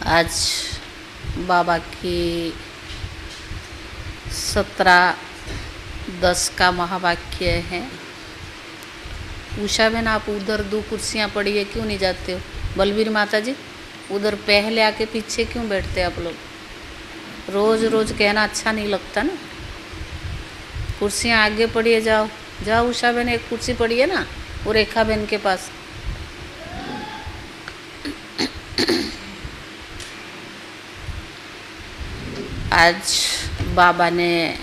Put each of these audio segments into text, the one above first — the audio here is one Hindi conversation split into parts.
आज बाबा की 17/10 का महावाक्य है। उषा बहन, आप उधर 2 कुर्सियाँ पड़ी है, क्यों नहीं जाते हो? बलबीर माता जी, उधर पहले आके पीछे क्यों बैठते आप लोग? रोज़ रोज़ कहना अच्छा नहीं लगता ना। कुर्सियाँ आगे पड़ी है, जाओ जाओ। उषा बहन, एक कुर्सी पड़ी है ना वो रेखा बहन के पास। आज बाबा ने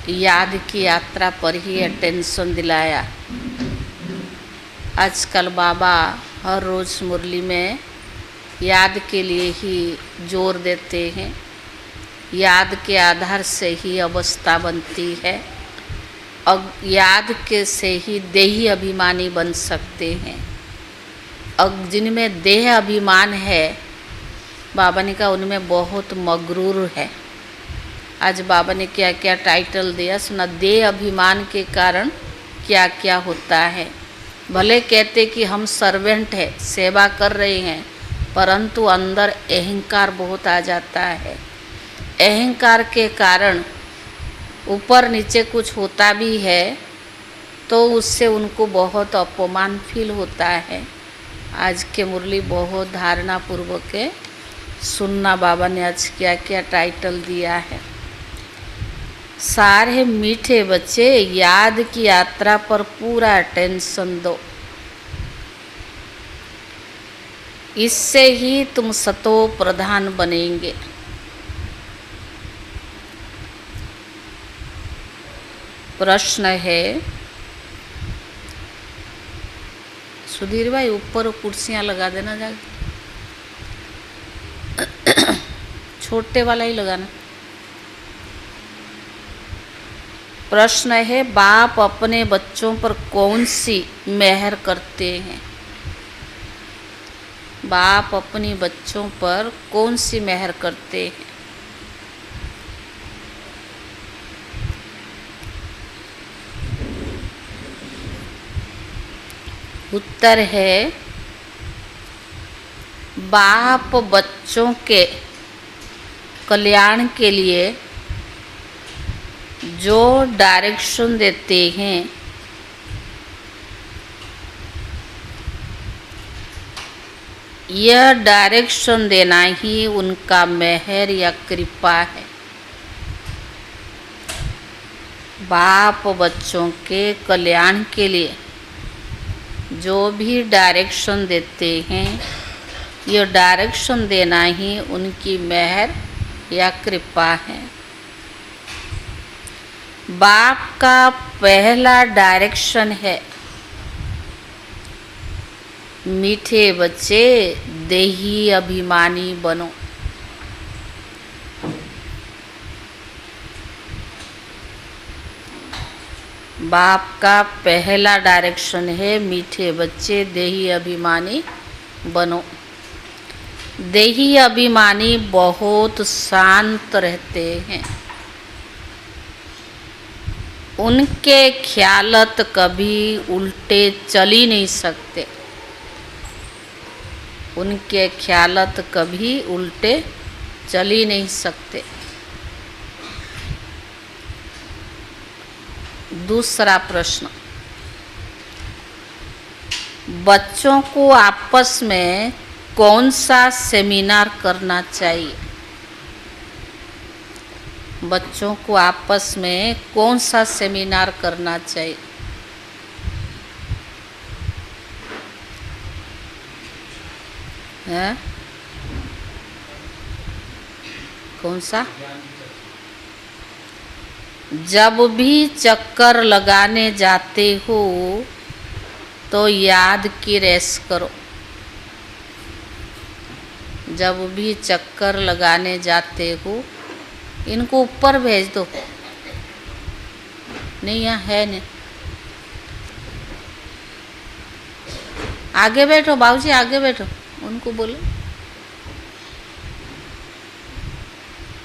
याद की यात्रा पर ही अटेंशन दिलाया। आजकल बाबा हर रोज़ मुरली में याद के लिए ही जोर देते हैं। याद के आधार से ही अवस्था बनती है और याद के से ही देही अभिमानी बन सकते हैं। और जिनमें देह अभिमान है, बाबा ने कहा उनमें बहुत मगरूर है। आज बाबा ने क्या क्या टाइटल दिया सुना। देह अभिमान के कारण क्या क्या होता है। भले कहते कि हम सर्वेंट है, सेवा कर रहे हैं, परंतु अंदर अहंकार बहुत आ जाता है। अहंकार के कारण ऊपर नीचे कुछ होता भी है तो उससे उनको बहुत अपमान फील होता है। आज के मुरली बहुत धारणा पूर्वक है सुनना। बाबा ने आज क्या क्या टाइटल दिया है। सारे मीठे बच्चे, याद की यात्रा पर पूरा अटेंशन दो। इससे ही तुम सतो प्रधान बनेंगे। प्रश्न है, सुधीर भाई ऊपर कुर्सियाँ लगा देना जाके, छोटे वाला ही लगाना। प्रश्न है, बाप अपने बच्चों पर कौन सी मेहर करते हैं? बाप अपनी बच्चों पर कौन सी मेहर करते हैं? उत्तर है, बाप बच्चों के कल्याण के लिए जो डायरेक्शन देते हैं, यह डायरेक्शन देना ही उनका मेहर या कृपा है। बाप बच्चों के कल्याण के लिए जो भी डायरेक्शन देते हैं, यह डायरेक्शन देना ही उनकी मेहर या कृपा है। बाप का पहला डायरेक्शन है, मीठे बच्चे देही अभिमानी बनो। बाप का पहला डायरेक्शन है, मीठे बच्चे देही अभिमानी बनो। देही अभिमानी बहुत शांत रहते हैं। उनके ख्यालत कभी उल्टे चल ही नहीं सकते। उनके ख्यालत कभी उल्टे चल ही नहीं सकते। दूसरा प्रश्न, बच्चों को आपस में कौन सा सेमिनार करना चाहिए? बच्चों को आपस में कौन सा सेमिनार करना चाहिए? है? कौन सा? जब भी चक्कर लगाने जाते हो तो याद की रेस करो। जब भी चक्कर लगाने जाते हो, इनको ऊपर भेज दो। नहीं, यहाँ है नहीं। आगे बैठो बाबूजी, आगे बैठो, उनको बोलो।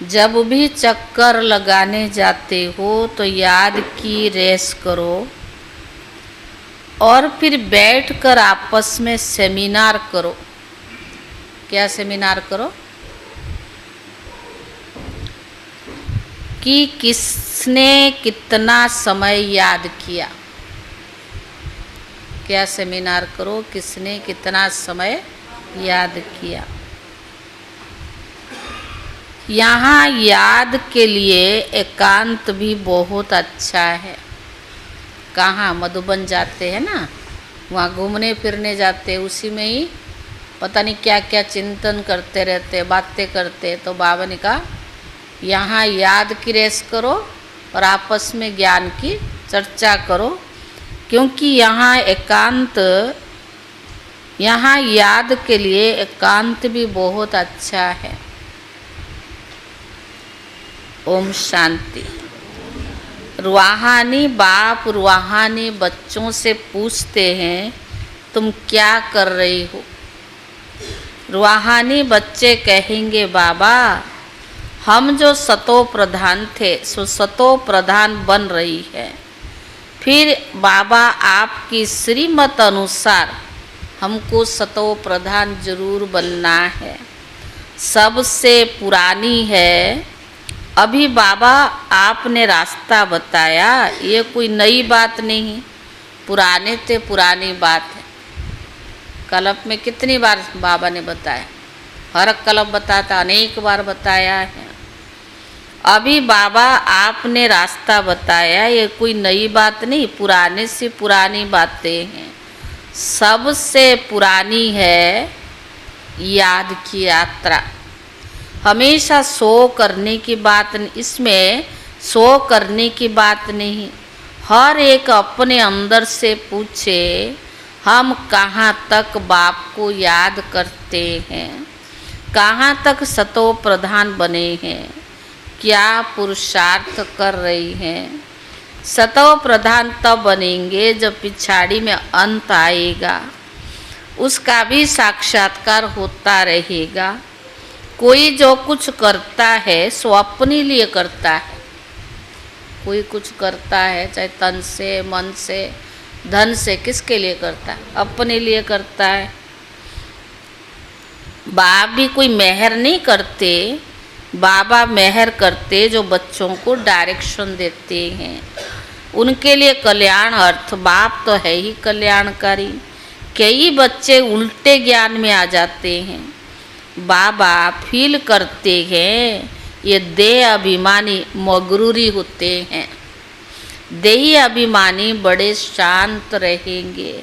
जब भी चक्कर लगाने जाते हो तो याद की रेस करो और फिर बैठकर आपस में सेमिनार करो। क्या सेमिनार करो कि किसने कितना समय याद किया। क्या सेमिनार करो किसने कितना समय याद किया। यहाँ याद के लिए एकांत भी बहुत अच्छा है। कहाँ मधुबन जाते हैं ना, वहाँ घूमने फिरने जाते, उसी में ही पता नहीं क्या क्या चिंतन करते रहते, बातें करते। तो बाबा ने कहा यहाँ याद की रेस करो और आपस में ज्ञान की चर्चा करो, क्योंकि यहाँ एकांत, यहाँ याद के लिए एकांत भी बहुत अच्छा है। ओम शांति। रूहानी बाप रूहानी बच्चों से पूछते हैं तुम क्या कर रही हो। रूहानी बच्चे कहेंगे बाबा हम जो सतो प्रधान थे सो सतो प्रधान बन रही है। फिर बाबा आपकी श्रीमत अनुसार हमको सतो प्रधान जरूर बनना है। सबसे पुरानी है। अभी बाबा आपने रास्ता बताया, ये कोई नई बात नहीं, पुराने ते पुरानी बात है। कल्प में कितनी बार बाबा ने बताया, हर कल्प बताता, अनेक बार बताया है। अभी बाबा आपने रास्ता बताया, ये कोई नई बात नहीं, पुराने से पुरानी बातें हैं। सबसे पुरानी है याद की यात्रा। हमेशा सो करने की बात नहीं, इसमें सो करने की बात नहीं। हर एक अपने अंदर से पूछे हम कहाँ तक बाप को याद करते हैं, कहाँ तक सतो प्रधान बने हैं, क्या पुरुषार्थ कर रही हैं। सतो प्रधान तब बनेंगे जब पिछाड़ी में अंत आएगा, उसका भी साक्षात्कार होता रहेगा। कोई जो कुछ करता है सो अपने लिए करता है। कोई कुछ करता है चाहे तन से मन से धन से, किसके लिए करता है? अपने लिए करता है। बाप भी कोई मेहर नहीं करते, बाबा मेहर करते जो बच्चों को डायरेक्शन देते हैं, उनके लिए कल्याण अर्थ। बाप तो है ही कल्याणकारी। कई बच्चे उल्टे ज्ञान में आ जाते हैं। बाबा फील करते हैं ये देह अभिमानी मगरूरी होते हैं। देही अभिमानी बड़े शांत रहेंगे,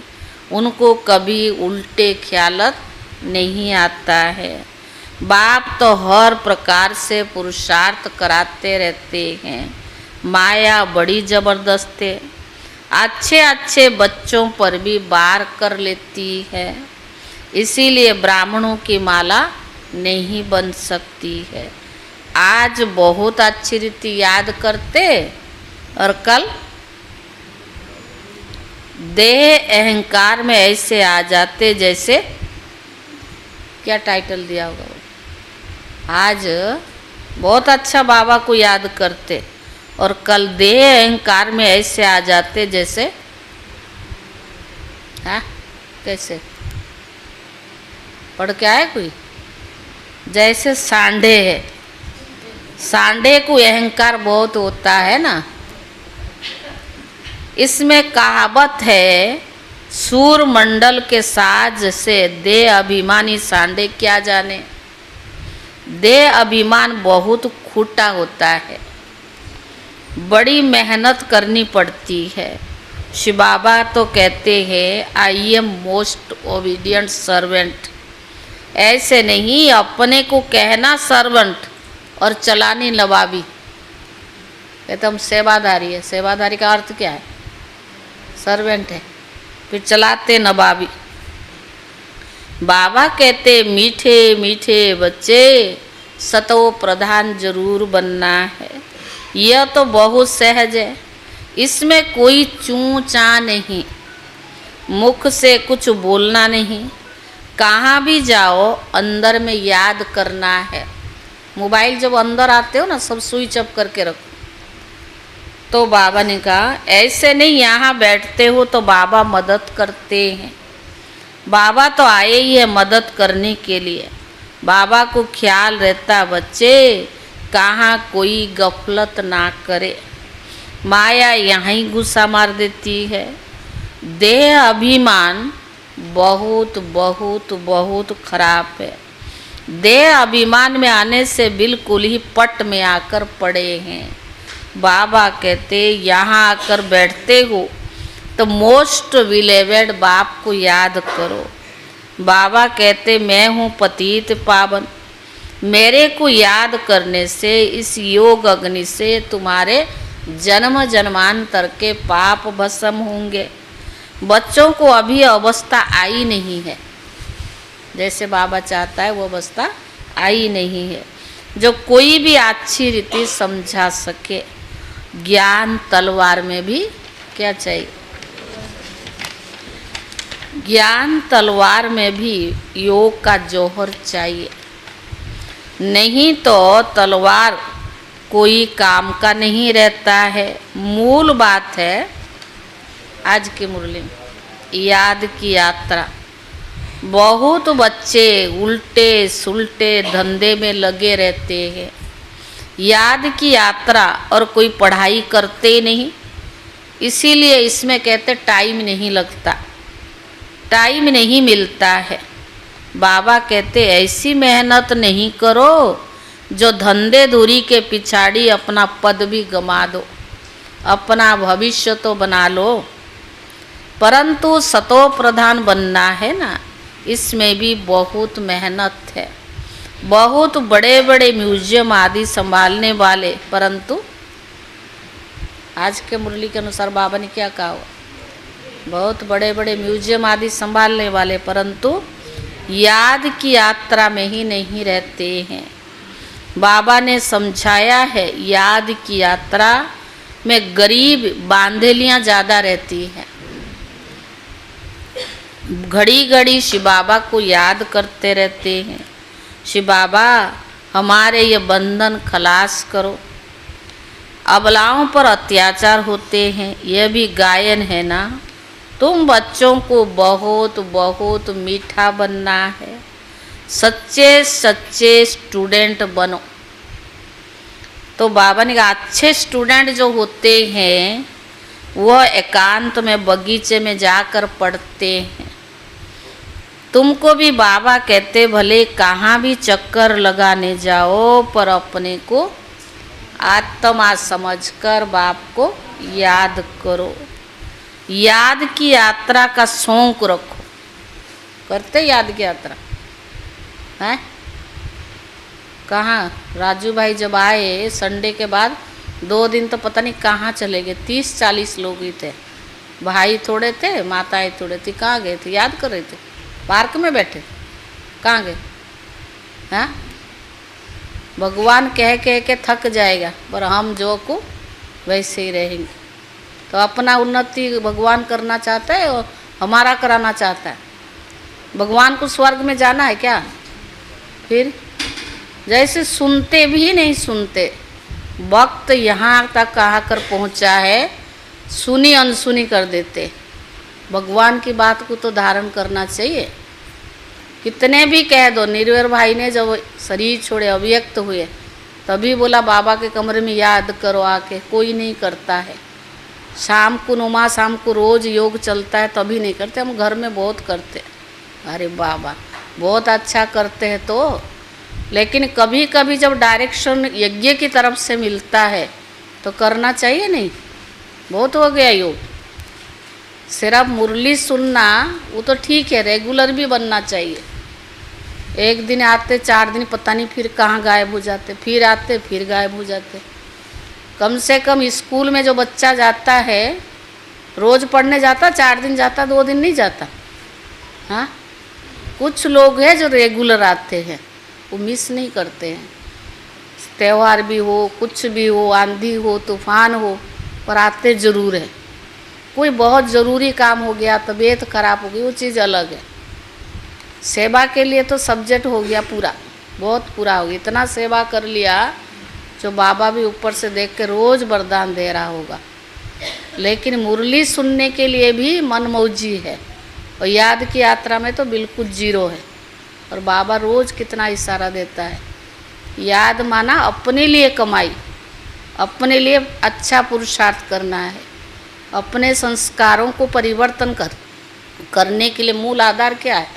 उनको कभी उल्टे ख्यालत नहीं आता है। बाप तो हर प्रकार से पुरुषार्थ कराते रहते हैं। माया बड़ी ज़बरदस्त है, अच्छे अच्छे बच्चों पर भी वार कर लेती है। इसीलिए ब्राह्मणों की माला नहीं बन सकती है। आज बहुत अच्छी रीति याद करते और कल देह अहंकार में ऐसे आ जाते जैसे, क्या टाइटल दिया होगा, आज बहुत अच्छा बाबा को याद करते और कल देह अहंकार में ऐसे आ जाते जैसे, हाँ कैसे पढ़ के आए कोई, जैसे सांडे है। सांडे को अहंकार बहुत होता है ना। इसमें कहावत है सूर मंडल के साज से देह अभिमानी सांडे क्या जाने। देह अभिमान बहुत खूटा होता है, बड़ी मेहनत करनी पड़ती है। शिव बाबा तो कहते हैं I am most obedient servant. ऐसे नहीं अपने को कहना सर्वेंट और चलानी नवाबी। कहते हम सेवाधारी है। सेवाधारी का अर्थ क्या है? सर्वेंट है, फिर चलाते नवाबी। बाबा कहते मीठे मीठे बच्चे सतो प्रधान जरूर बनना है। यह तो बहुत सहज है, इसमें कोई चूं चा नहीं, मुख से कुछ बोलना नहीं। कहाँ भी जाओ अंदर में याद करना है। मोबाइल जब अंदर आते हो ना सब स्विच ऑफ करके रखो। तो बाबा ने कहा ऐसे नहीं, यहाँ बैठते हो तो बाबा मदद करते हैं। बाबा तो आए ही है मदद करने के लिए। बाबा को ख्याल रहता बच्चे कहाँ कोई गफलत ना करे। माया यहीं गुस्सा मार देती है। देह अभिमान बहुत बहुत बहुत खराब है। देह अभिमान में आने से बिल्कुल ही पट में आकर पड़े हैं। बाबा कहते यहाँ आकर बैठते हो तो मोस्ट बिलेवेड बाप को याद करो। बाबा कहते मैं हूँ पतित पावन, मेरे को याद करने से इस योग अग्नि से तुम्हारे जन्म जन्मांतर के पाप भस्म होंगे। बच्चों को अभी अवस्था आई नहीं है, जैसे बाबा चाहता है वो अवस्था आई नहीं है जो कोई भी अच्छी रीति समझा सके। ज्ञान तलवार में भी क्या चाहिए? ज्ञान तलवार में भी योग का जौहर चाहिए, नहीं तो तलवार कोई काम का नहीं रहता है। मूल बात है आज की मुरली में याद की यात्रा। बहुत बच्चे उल्टे सुलटे धंधे में लगे रहते हैं। याद की यात्रा और कोई पढ़ाई करते नहीं, इसीलिए इसमें कहते टाइम नहीं लगता, टाइम नहीं मिलता है। बाबा कहते ऐसी मेहनत नहीं करो जो धंधे दूरी के पिछाड़ी अपना पद भी गमा दो, अपना भविष्य तो बना लो, परंतु सतो प्रधान बनना है ना, इसमें भी बहुत मेहनत है। बहुत बड़े बड़े म्यूजियम आदि संभालने वाले, परंतु आज के मुरली के अनुसार बाबा ने क्या कहा? बहुत बड़े बड़े म्यूजियम आदि संभालने वाले परंतु याद की यात्रा में ही नहीं रहते हैं। बाबा ने समझाया है याद की यात्रा में गरीब बांधेलियाँ ज़्यादा रहती हैं। घड़ी घड़ी शिव बाबा को याद करते रहते हैं, शिव बाबा हमारे ये बंधन खलास करो। अबलाओं पर अत्याचार होते हैं, यह भी गायन है ना। तुम बच्चों को बहुत बहुत मीठा बनना है, सच्चे सच्चे स्टूडेंट बनो। तो बाबा ने कहा अच्छे स्टूडेंट जो होते हैं वह एकांत में बगीचे में जाकर पढ़ते हैं। तुमको भी बाबा कहते भले कहाँ भी चक्कर लगाने जाओ पर अपने को आत्मा समझकर बाप को याद करो। याद की यात्रा का शौक रखो। करते याद की यात्रा हैं? कहाँ राजू भाई जब आए संडे के बाद 2 दिन तो पता नहीं कहाँ चले गए। 30-40 लोग ही थे, भाई थोड़े थे, माताएं थोड़े थी। कहाँ गए थे? याद कर रहे थे, पार्क में बैठे। कहाँ गए? हैं? भगवान कह कह के थक जाएगा, पर हम जो को वैसे ही रहेंगे। तो अपना उन्नति भगवान करना चाहता है और हमारा कराना चाहता है। भगवान को स्वर्ग में जाना है क्या? फिर जैसे सुनते भी नहीं सुनते, वक्त यहाँ तक आकर पहुँचा है, सुनी अनसुनी कर देते। भगवान की बात को तो धारण करना चाहिए। कितने भी कह दो। निर्वैर भाई ने जब शरीर छोड़े अव्यक्त हुए तभी बोला बाबा के कमरे में याद करो आके, कोई नहीं करता है। शाम को नुमा शाम को रोज़ योग चलता है तभी नहीं करते, हम घर में बहुत करते। अरे बाबा बहुत अच्छा करते हैं तो, लेकिन कभी कभी जब डायरेक्शन यज्ञ की तरफ से मिलता है तो करना चाहिए नहीं? बहुत हो गया योग। सिर्फ मुरली सुनना वो तो ठीक है, रेगुलर भी बनना चाहिए। एक दिन आते 4 दिन पता नहीं फिर कहाँ गायब हो जाते, फिर आते फिर गायब हो जाते। कम से कम स्कूल में जो बच्चा जाता है, रोज़ पढ़ने जाता, 4 दिन जाता, 2 दिन नहीं जाता। हाँ, कुछ लोग हैं जो रेगुलर आते हैं, वो मिस नहीं करते हैं। त्यौहार भी हो, कुछ भी हो, आंधी हो, तूफान हो, पर आते ज़रूर है। कोई बहुत ज़रूरी काम हो गया, तबीयत खराब हो गई, वो चीज़ अलग है। सेवा के लिए तो सब्जेक्ट हो गया पूरा, बहुत पूरा हो गया। इतना सेवा कर लिया जो बाबा भी ऊपर से देख के रोज़ वरदान दे रहा होगा। लेकिन मुरली सुनने के लिए भी मन मौजी है, और याद की यात्रा में तो बिल्कुल जीरो है। और बाबा रोज़ कितना इशारा देता है, याद माना अपने लिए कमाई, अपने लिए अच्छा पुरुषार्थ करना है, अपने संस्कारों को परिवर्तन करने के लिए मूल आधार क्या है?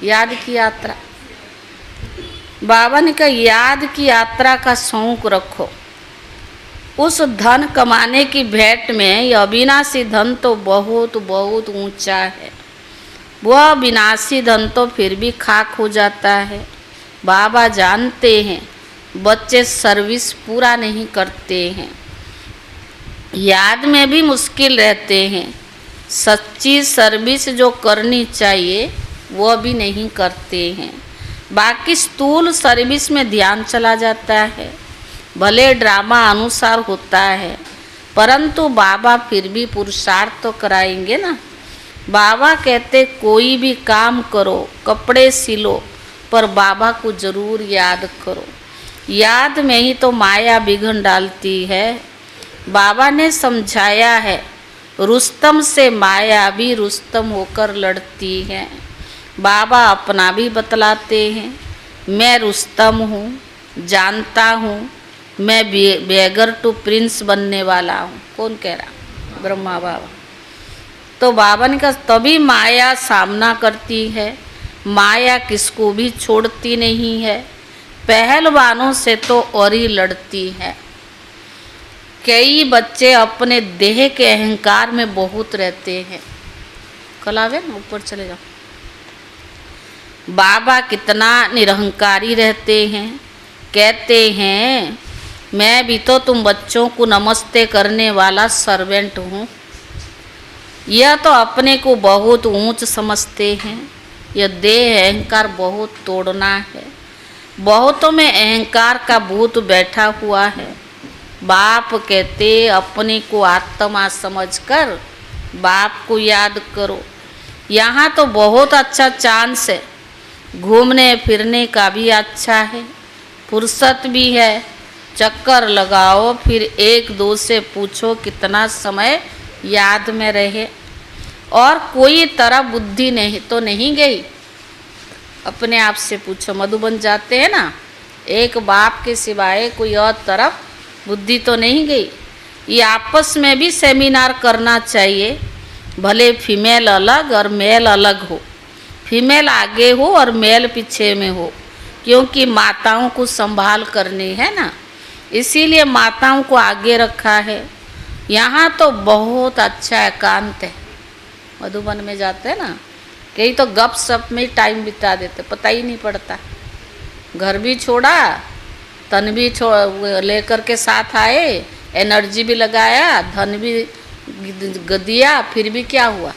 याद की यात्रा। बाबा ने कहा याद की यात्रा का शौक रखो। उस धन कमाने की भेंट में यह अविनाशी धन तो बहुत बहुत ऊंचा है, वह विनाशी धन तो फिर भी खाक हो जाता है। बाबा जानते हैं बच्चे सर्विस पूरा नहीं करते हैं, याद में भी मुश्किल रहते हैं, सच्ची सर्विस जो करनी चाहिए वह भी नहीं करते हैं। बाकी स्थूल सर्विस में ध्यान चला जाता है, भले ड्रामा अनुसार होता है, परंतु बाबा फिर भी पुरुषार्थ तो कराएंगे ना। बाबा कहते कोई भी काम करो, कपड़े सिलो, पर बाबा को जरूर याद करो। याद में ही तो माया बिघन डालती है। बाबा ने समझाया है रुस्तम से माया भी रुस्तम होकर लड़ती है। बाबा अपना भी बतलाते हैं, मैं रुस्तम हूँ, जानता हूँ, मैं बेगर टू प्रिंस बनने वाला हूँ। कौन कह रहा? ब्रह्मा बाबा। तो बाबा ने कहा तभी माया सामना करती है, माया किसको भी छोड़ती नहीं है, पहलवानों से तो और ही लड़ती है। कई बच्चे अपने देह के अहंकार में बहुत रहते हैं। कलावे ना ऊपर चले जाओ। बाबा कितना निरहंकारी रहते हैं, कहते हैं मैं भी तो तुम बच्चों को नमस्ते करने वाला सर्वेंट हूँ। यह तो अपने को बहुत ऊंच समझते हैं। यह देह अहंकार बहुत तोड़ना है। बहुतों में अहंकार का भूत बैठा हुआ है। बाप कहते अपने को आत्मा समझकर बाप को याद करो। यहाँ तो बहुत अच्छा चांस है, घूमने फिरने का भी अच्छा है, फुर्सत भी है। चक्कर लगाओ, फिर एक दो से पूछो कितना समय याद में रहे, और कोई तरह बुद्धि नहीं तो नहीं गई। अपने आप से पूछो, मधुबन जाते हैं ना, एक बाप के सिवाय कोई और तरफ बुद्धि तो नहीं गई। ये आपस में भी सेमिनार करना चाहिए, भले फीमेल अलग और मेल अलग हो, फीमेल आगे हो और मेल पीछे में हो, क्योंकि माताओं को संभाल करनी है ना, इसीलिए माताओं को आगे रखा है। यहाँ तो बहुत अच्छा एकांत है। मधुबन में जाते हैं ना, कई तो गप सप में टाइम बिता देते, पता ही नहीं पड़ता। घर भी छोड़ा, तन भी लेकर के साथ आए, एनर्जी भी लगाया, धन भी दिया, फिर भी क्या हुआ?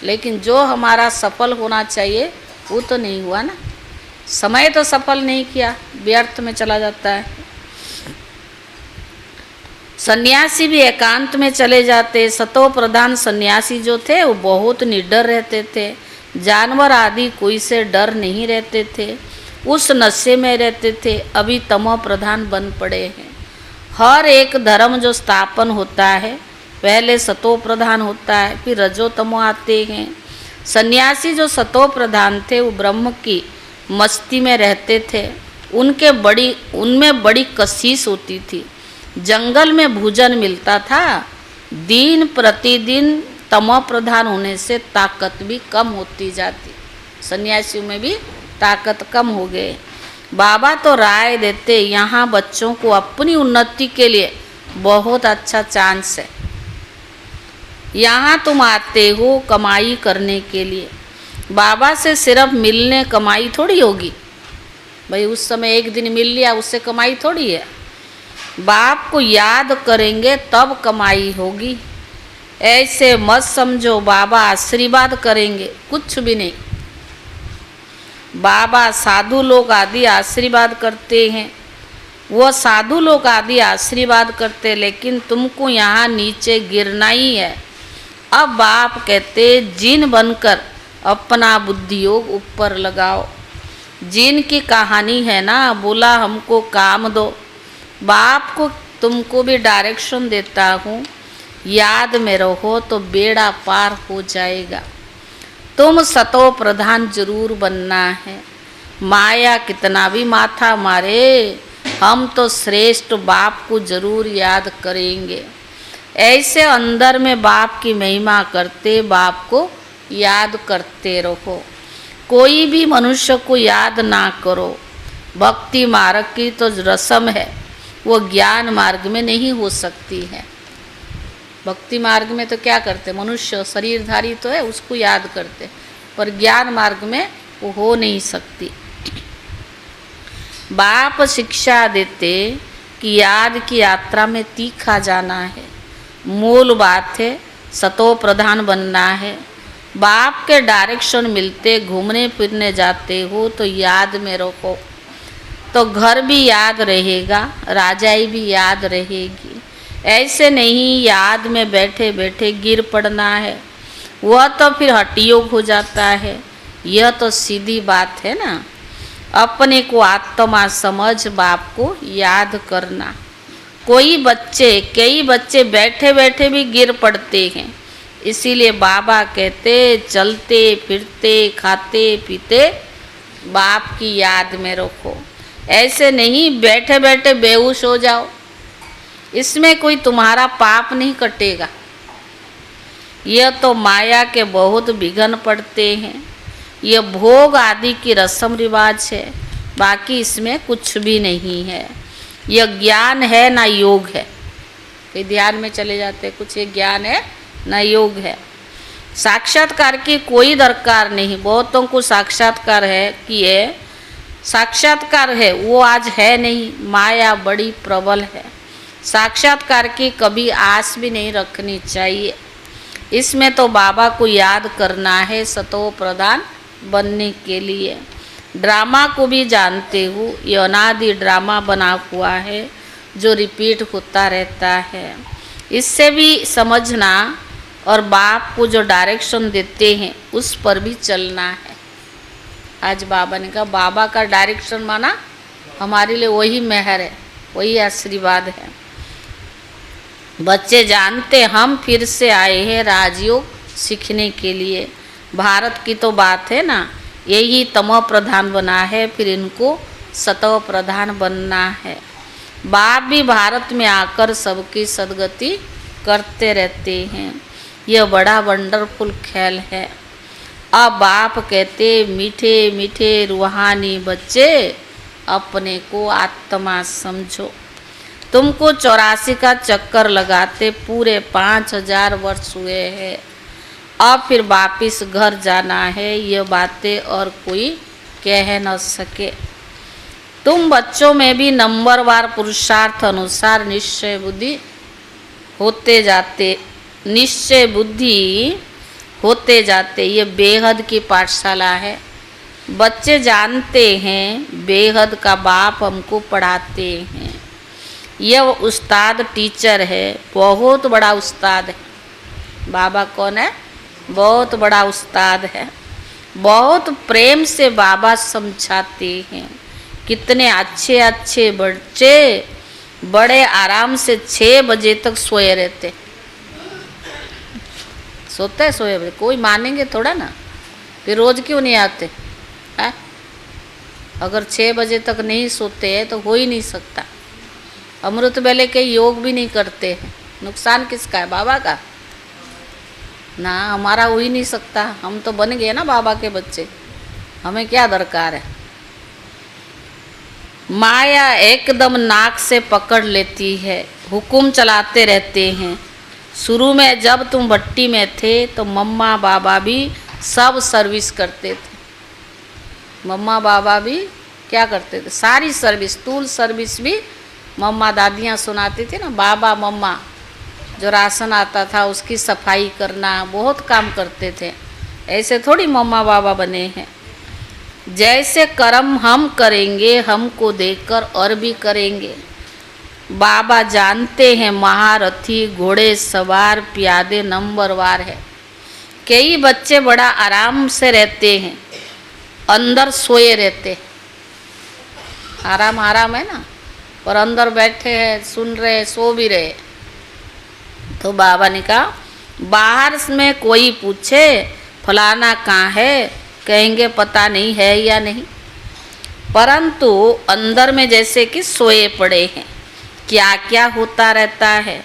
लेकिन जो हमारा सफल होना चाहिए वो तो नहीं हुआ ना। समय तो सफल नहीं किया, व्यर्थ में चला जाता है। सन्यासी भी एकांत में चले जाते। सतो प्रधान सन्यासी जो थे वो बहुत निडर रहते थे, जानवर आदि कोई से डर नहीं रहते थे, उस नशे में रहते थे। अभी तमो प्रधान बन पड़े हैं। हर एक धर्म जो स्थापन होता है पहले सतो प्रधान होता है, फिर रजो तमो आते हैं। सन्यासी जो सतो प्रधान थे वो ब्रह्म की मस्ती में रहते थे। उनमें बड़ी कशिश होती थी। जंगल में भोजन मिलता था। दिन प्रतिदिन तमो प्रधान होने से ताकत भी कम होती जाती, सन्यासियों में भी ताकत कम हो गए। बाबा तो राय देते यहाँ बच्चों को अपनी उन्नति के लिए बहुत अच्छा चांस है। यहाँ तुम आते हो कमाई करने के लिए, बाबा से सिर्फ मिलने कमाई थोड़ी होगी भाई। उस समय एक दिन मिल लिया उससे कमाई थोड़ी है। बाप को याद करेंगे तब कमाई होगी। ऐसे मत समझो बाबा आशीर्वाद करेंगे, कुछ भी नहीं। बाबा साधु लोग आदि आशीर्वाद करते हैं, वो साधु लोग आदि आशीर्वाद करते, लेकिन तुमको यहाँ नीचे गिरना ही है। अब बाप कहते जिन बनकर अपना बुद्धि योग ऊपर लगाओ। जिन की कहानी है ना, बोला हमको काम दो। बाप को तुमको भी डायरेक्शन देता हूँ, याद में रहो तो बेड़ा पार हो जाएगा। तुम सतो प्रधान जरूर बनना है। माया कितना भी माथा मारे, हम तो श्रेष्ठ बाप को जरूर याद करेंगे। ऐसे अंदर में बाप की महिमा करते, बाप को याद करते रहो। कोई भी मनुष्य को याद ना करो। भक्ति मार्ग की तो रस्म है, वो ज्ञान मार्ग में नहीं हो सकती है। भक्ति मार्ग में तो क्या करते, मनुष्य शरीरधारी तो है, उसको याद करते, पर ज्ञान मार्ग में वो हो नहीं सकती। बाप शिक्षा देते कि याद की यात्रा में तीखा जाना है। मूल बात है सतो प्रधान बनना है। बाप के डायरेक्शन मिलते घूमने फिरने जाते हो तो याद में रखो, तो घर भी याद रहेगा, राजाई भी याद रहेगी। ऐसे नहीं याद में बैठे बैठे गिर पड़ना है, वह तो फिर हठयोग हो जाता है। यह तो सीधी बात है ना। अपने को आत्मा समझ बाप को याद करना। कई बच्चे बैठे बैठे भी गिर पड़ते हैं। इसीलिए बाबा कहते चलते फिरते खाते पीते बाप की याद में रखो। ऐसे नहीं बैठे बैठे बेहोश हो जाओ, इसमें कोई तुम्हारा पाप नहीं कटेगा। यह तो माया के बहुत विघ्न पड़ते हैं। यह भोग आदि की रस्म रिवाज है, बाकी इसमें कुछ भी नहीं है। यह ज्ञान है ना योग है। कई ध्यान में चले जाते, कुछ ये ज्ञान है ना योग है। साक्षात्कार की कोई दरकार नहीं। बहुतों को साक्षात्कार है कि ये साक्षात्कार है, वो आज है नहीं। माया बड़ी प्रबल है। साक्षात्कार की कभी आस भी नहीं रखनी चाहिए। इसमें तो बाबा को याद करना है सतो प्रधान बनने के लिए। ड्रामा को भी जानते हो, ये अनादि ड्रामा बना हुआ है जो रिपीट होता रहता है। इससे भी समझना और बाप को जो डायरेक्शन देते हैं उस पर भी चलना है। आज बाबा ने कहा बाबा का डायरेक्शन माना हमारे लिए वही मेहर है, वही आशीर्वाद है। बच्चे जानते हम फिर से आए हैं राजयोग सीखने के लिए। भारत की तो बात है ना, यही तमो प्रधान बना है, फिर इनको सतो प्रधान बनना है। बाप भी भारत में आकर सबकी सदगति करते रहते हैं। यह बड़ा वंडरफुल खेल है। अब बाप कहते मीठे मीठे रूहानी बच्चे अपने को आत्मा समझो। तुमको 84 का चक्कर लगाते पूरे 5000 वर्ष हुए हैं। अब फिर वापिस घर जाना है, ये बातें और कोई कह न सके। तुम बच्चों में भी नंबरवार पुरुषार्थ अनुसार निश्चय बुद्धि होते जाते। ये बेहद की पाठशाला है। बच्चे जानते हैं बेहद का बाप हमको पढ़ाते हैं। यह उस्ताद टीचर है, बहुत बड़ा उस्ताद है। बाबा कौन है? बहुत बड़ा उस्ताद है। बहुत प्रेम से बाबा समझाते हैं। कितने अच्छे अच्छे बच्चे बड़े आराम से 6 बजे तक सोए रहते। सोते सोए बजे कोई मानेंगे थोड़ा ना, फिर रोज क्यों नहीं आते है? अगर 6 बजे तक नहीं सोते हैं तो हो ही नहीं सकता। अमृत वेले के योग भी नहीं करते हैं, नुकसान किसका है? बाबा का ना, हमारा हो ही नहीं सकता। हम तो बन गए ना बाबा के बच्चे, हमें क्या दरकार है। माया एकदम नाक से पकड़ लेती है, हुक्म चलाते रहते हैं। शुरू में जब तुम भट्टी में थे तो मम्मा बाबा भी सब सर्विस करते थे। मम्मा बाबा भी क्या करते थे? सारी सर्विस, तूल सर्विस भी मम्मा दादियाँ सुनाती थी ना। बाबा मम्मा जो राशन आता था उसकी सफाई करना, बहुत काम करते थे। ऐसे थोड़ी मम्मा बाबा बने हैं। जैसे कर्म हम करेंगे हमको देखकर और भी करेंगे। बाबा जानते हैं महारथी घोड़े सवार प्यादे नंबरवार है। कई बच्चे बड़ा आराम से रहते हैं, अंदर सोए रहते। आराम आराम है ना, पर अंदर बैठे हैं, सुन रहे, सो भी रहे। तो बाबा ने कहा बाहर में कोई पूछे फलाना कहाँ है, कहेंगे पता नहीं है या नहीं। परंतु अंदर में जैसे कि सोए पड़े हैं। क्या क्या होता रहता है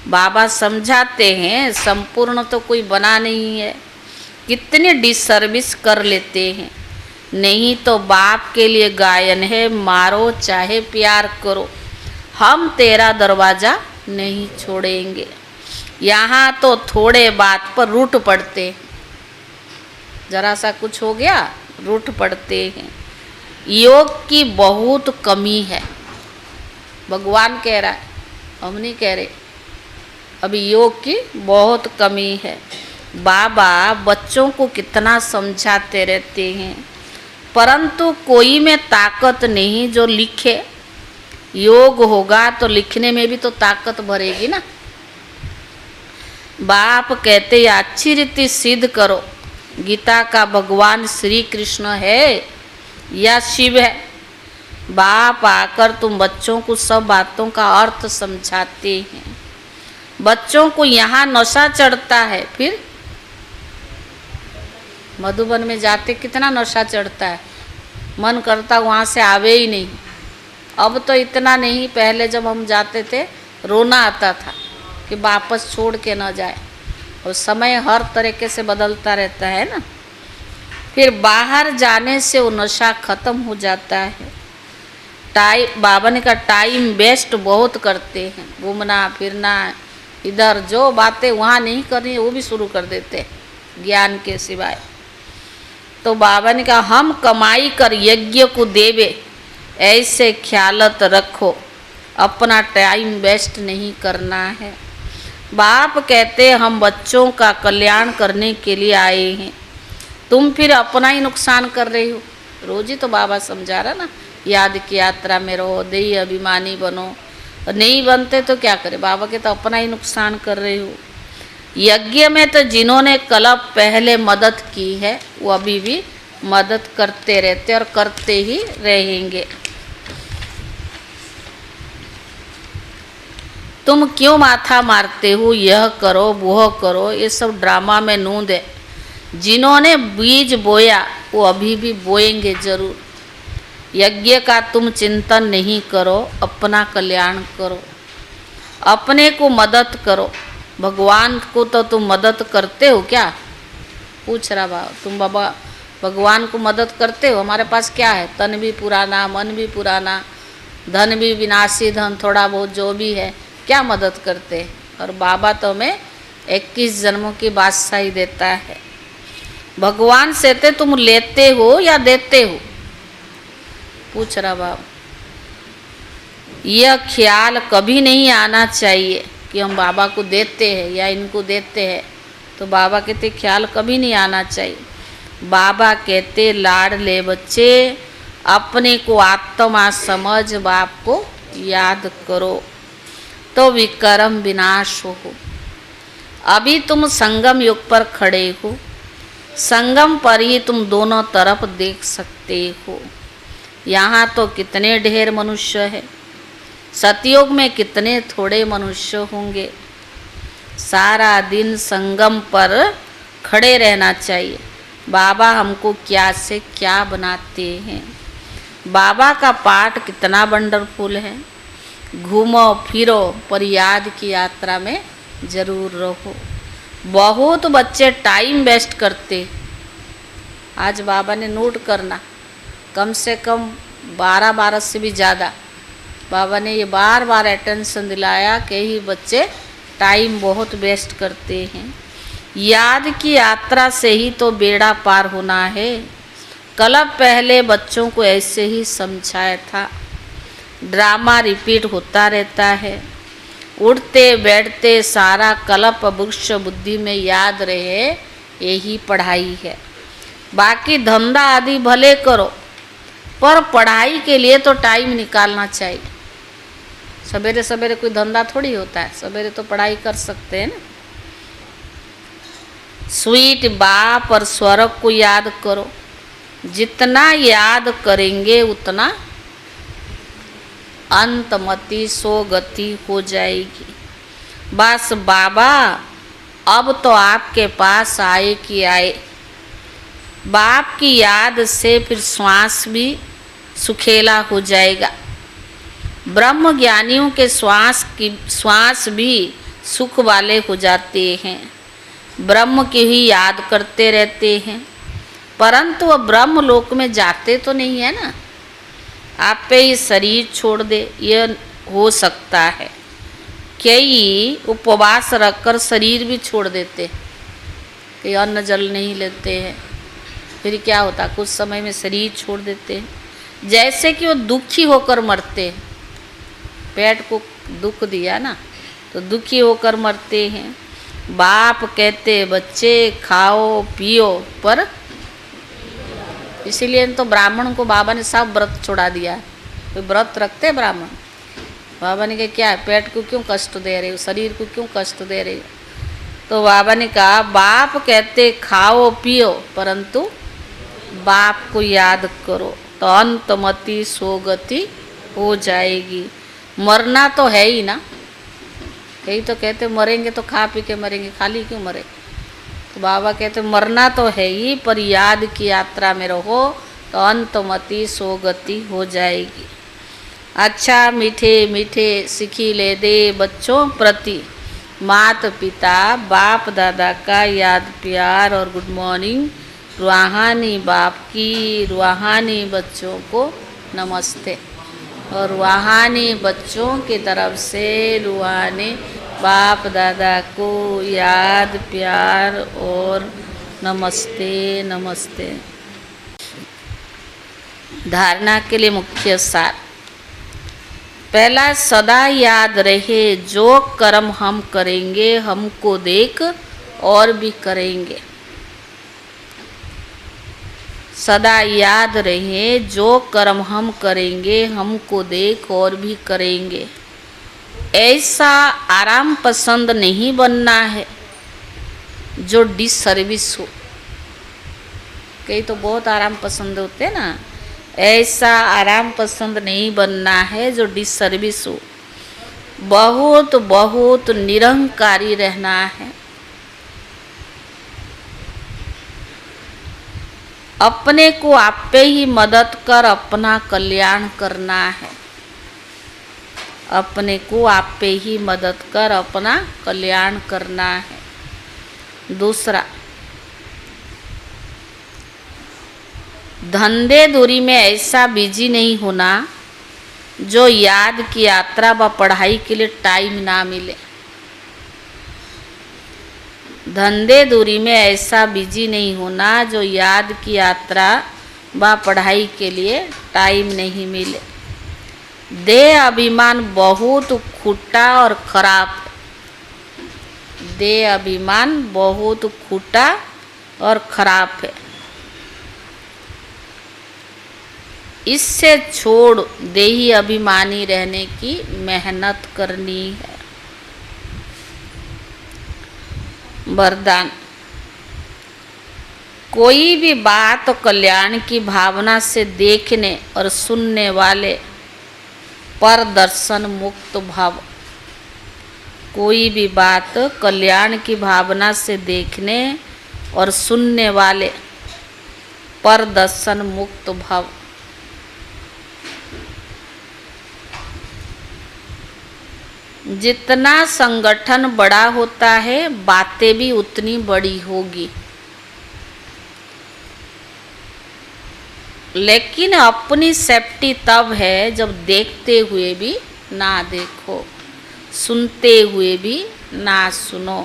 बाबा समझाते हैं, संपूर्ण तो कोई बना नहीं है। कितनी डिसर्विस कर लेते हैं। नहीं तो बाप के लिए गायन है, मारो चाहे प्यार करो, हम तेरा दरवाज़ा नहीं छोड़ेंगे। यहाँ तो थोड़े बात पर रूठ पड़ते, जरा सा कुछ हो गया रूठ पड़ते हैं। योग की बहुत कमी है, भगवान कह रहा है, हम नहीं कह रहे। अभी योग की बहुत कमी है। बाबा बच्चों को कितना समझाते रहते हैं, परंतु कोई में ताकत नहीं जो लिखे। योग होगा तो लिखने में भी तो ताकत भरेगी ना। बाप कहते अच्छी रीति सिद्ध करो, गीता का भगवान श्री कृष्ण है या शिव है। बाप आकर तुम बच्चों को सब बातों का अर्थ समझाते हैं। बच्चों को यहाँ नशा चढ़ता है, फिर मधुबन में जाते कितना नशा चढ़ता है, मन करता वहाँ से आवे ही नहीं। अब तो इतना नहीं, पहले जब हम जाते थे रोना आता था कि वापस छोड़ के न जाए। और समय हर तरीके से बदलता रहता है ना। फिर बाहर जाने से वो नशा खत्म हो जाता है। बाबा ने कहा टाइम वेस्ट बहुत करते हैं, घूमना फिरना, इधर जो बातें वहाँ नहीं करनी वो भी शुरू कर देते हैं ज्ञान के सिवाय। तो बाबा ने कहा हम कमाई कर यज्ञ को देवे, ऐसे ख्यालत रखो, अपना टाइम वेस्ट नहीं करना है। बाप कहते हम बच्चों का कल्याण करने के लिए आए हैं, तुम फिर अपना ही नुकसान कर रही हो। रोज ही तो बाबा समझा रहा ना, याद की यात्रा में रहो, देही अभिमानी बनो। नहीं बनते तो क्या करे, बाबा के तो अपना ही नुकसान कर रही हो। यज्ञ में तो जिन्होंने कल्प पहले मदद की है वो अभी भी मदद करते रहते और करते ही रहेंगे। तुम क्यों माथा मारते हो, यह करो वह करो, ये सब ड्रामा में नूंद है। जिन्होंने बीज बोया वो अभी भी बोएंगे जरूर। यज्ञ का तुम चिंतन नहीं करो, अपना कल्याण करो, अपने को मदद करो। भगवान को तो तुम मदद करते हो क्या, पूछ रहा बाबा। तुम बाबा भगवान को मदद करते हो? हमारे पास क्या है, तन भी पुराना, मन भी पुराना, धन भी विनाशी धन, थोड़ा बहुत जो भी है, क्या मदद करते हैं। और बाबा तो हमें 21 जन्मों की बादशाही देता है। भगवान से ते तुम लेते हो या देते हो, पूछ रहा बाबा। यह ख्याल कभी नहीं आना चाहिए कि हम बाबा को देते हैं या इनको देते हैं। तो बाबा कहते ख्याल कभी नहीं आना चाहिए। बाबा कहते लाडले बच्चे अपने को आत्मा समझ बाप को याद करो तो विक्रम विनाश हो। अभी तुम संगम युग पर खड़े हो, संगम पर ही तुम दोनों तरफ देख सकते हो। यहाँ तो कितने ढेर मनुष्य है, सतयुग में कितने थोड़े मनुष्य होंगे। सारा दिन संगम पर खड़े रहना चाहिए। बाबा हमको क्या से क्या बनाते हैं। बाबा का पाठ कितना वंडरफुल है। घूमो फिरो पर याद की यात्रा में ज़रूर रहो। बहुत बच्चे टाइम वेस्ट करते। आज बाबा ने नोट करना, कम से कम 12 से भी ज़्यादा बाबा ने ये बार बार अटेंशन दिलाया कि ही बच्चे टाइम बहुत वेस्ट करते हैं। याद की यात्रा से ही तो बेड़ा पार होना है। कल पहले बच्चों को ऐसे ही समझाया था। ड्रामा रिपीट होता रहता है। उठते बैठते सारा कल्प वृक्ष बुद्धि में याद रहे, यही पढ़ाई है। बाकी धंधा आदि भले करो, पर पढ़ाई के लिए तो टाइम निकालना चाहिए। सवेरे सवेरे कोई धंधा थोड़ी होता है, सवेरे तो पढ़ाई कर सकते हैं ना। स्वीट बाप और स्वर्ग को याद करो। जितना याद करेंगे उतना अंतमति सोगति हो जाएगी। बस बाबा अब तो आपके पास आए कि आए। बाप की याद से फिर श्वास भी सुखेला हो जाएगा। ब्रह्म ज्ञानियों के श्वास भी सुख वाले हो जाते हैं, ब्रह्म की ही याद करते रहते हैं, परंतु वह ब्रह्म लोक में जाते तो नहीं है ना। आप पे ये शरीर छोड़ दे, यह हो सकता है। कई उपवास रखकर शरीर भी छोड़ देते, कई अन्न जल नहीं लेते हैं, फिर क्या होता, कुछ समय में शरीर छोड़ देते हैं। जैसे कि वो दुखी होकर मरते हैं, पेट को दुख दिया ना तो दुखी होकर मरते हैं। बाप कहते बच्चे खाओ पियो, पर इसीलिए तो ब्राह्मण को बाबा ने सब व्रत छुड़ा दिया। कोई व्रत रखते ब्राह्मण, बाबा ने कहा क्या पेट को क्यों कष्ट दे रहे हो, शरीर को क्यों कष्ट दे रहे हो। तो बाबा ने कहा बाप कहते खाओ पियो, परंतु बाप को याद करो तो अंतमति सोगति हो जाएगी। मरना तो है ही ना, कई तो कहते मरेंगे तो खा पी के मरेंगे, खाली क्यों मरे। तो बाबा कहते मरना तो है ही, पर याद की यात्रा में रहो तो अंतमति सोगति हो जाएगी। अच्छा मीठे मीठे सिखी ले दे बच्चों प्रति, मात पिता बाप दादा का याद प्यार और गुड मॉर्निंग। रूहानी बाप की, रूहानी बच्चों को नमस्ते, और रूहानी बच्चों की तरफ से रूहानी बाप दादा को याद प्यार और नमस्ते नमस्ते। धारणा के लिए मुख्य सार। पहला, सदा याद रहे जो कर्म हम करेंगे हमको देख और भी करेंगे। सदा याद रहे जो कर्म हम करेंगे हमको देख और भी करेंगे। ऐसा आराम पसंद नहीं बनना है जो डिसर्विस हो। कई तो बहुत आराम पसंद होते हैं ना, ऐसा आराम पसंद नहीं बनना है जो डिसर्विस हो। बहुत बहुत निरंकारी रहना है। अपने को आप पे ही मदद कर अपना कल्याण करना है। अपने को आप पे ही मदद कर अपना कल्याण करना है। दूसरा, धंधे दूरी में ऐसा बिजी नहीं होना जो याद की यात्रा व पढ़ाई के लिए टाइम ना मिले। धंधे दूरी में ऐसा बिजी नहीं होना जो याद की यात्रा व पढ़ाई के लिए टाइम नहीं मिले। देह अभिमान बहुत खूटा और खराब। देह अभिमान बहुत खूटा और खराब है। इससे छोड़ देही अभिमानी रहने की मेहनत करनी है। वरदान। कोई भी बात कल्याण की भावना से देखने और सुनने वाले पर दर्शन मुक्त भाव। कोई भी बात कल्याण की भावना से देखने और सुनने वाले पर दर्शन मुक्त भाव। जितना संगठन बड़ा होता है बातें भी उतनी बड़ी होगी, लेकिन अपनी सेफ्टी तब है जब देखते हुए भी ना देखो, सुनते हुए भी ना सुनो।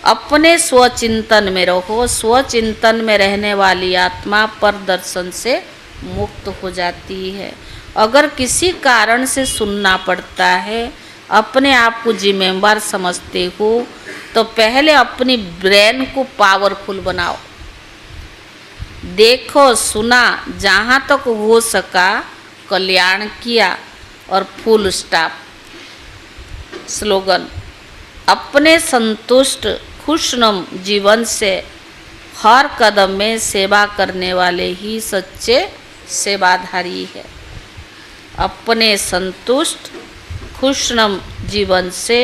अपने स्वचिंतन में रहो। स्वचिंतन में रहने वाली आत्मा पर दर्शन से मुक्त हो जाती है। अगर किसी कारण से सुनना पड़ता है, अपने आप को जिम्मेवार समझते हो, तो पहले अपनी ब्रेन को पावरफुल बनाओ। देखो सुना, जहाँ तक हो सका कल्याण किया और फुल स्टॉप। स्लोगन। अपने संतुष्ट खुशनुम जीवन से हर कदम में सेवा करने वाले ही सच्चे सेवाधारी है। अपने संतुष्ट खुशनुम जीवन से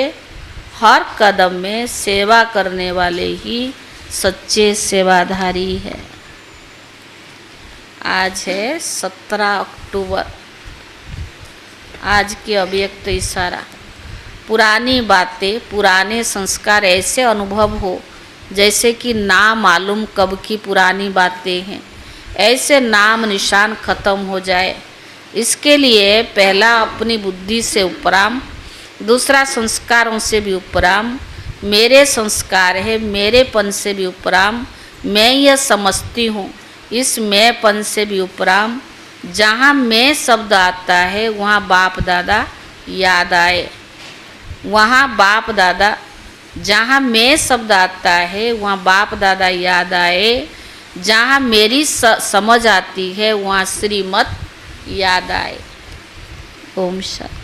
हर कदम में सेवा करने वाले ही सच्चे सेवाधारी है। आज है 17 अक्टूबर। आज की अव्यक्त इशारा। पुरानी बातें, पुराने संस्कार ऐसे अनुभव हो जैसे कि ना मालूम कब की पुरानी बातें हैं। ऐसे नाम निशान खत्म हो जाए, इसके लिए पहला अपनी बुद्धि से उपराम, दूसरा संस्कारों से भी उपराम, मेरे संस्कार है मेरेपन से भी उपराम, मैं यह समझती हूँ इस मैंपन से भी उपराम। जहाँ मैं शब्द आता है वहाँ बाप दादा याद आए, वहाँ बाप दादा, जहाँ मैं शब्द आता है वहाँ बाप दादा याद आए, जहाँ मेरी समझ आती है वहाँ श्रीमत याद आए। ओम शांति।